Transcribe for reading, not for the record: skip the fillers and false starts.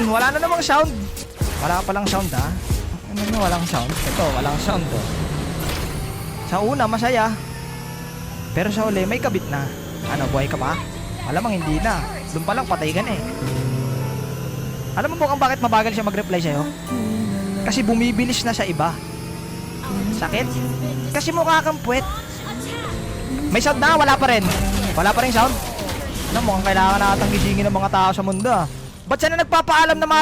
Wala na namang sound. Wala palang sound ha. Ano na walang sound? Ito, walang sound to. Sa una, masaya. Pero sa uli, may kabit na. Ano, buhay ka pa? Malamang hindi na. Doon pa lang patay ka na eh. Alam mo bukang bakit mabagal siya mag-reply sa'yo? Kasi bumibilis na sa iba. Sakit? Kasi mukha kang puwet. May sound na, wala pa rin. Wala pa rin sound. Ano, mukhang kailangan natang gisingin ng mga tao sa mundo ah. Ba't siya na nagpapaalam na mga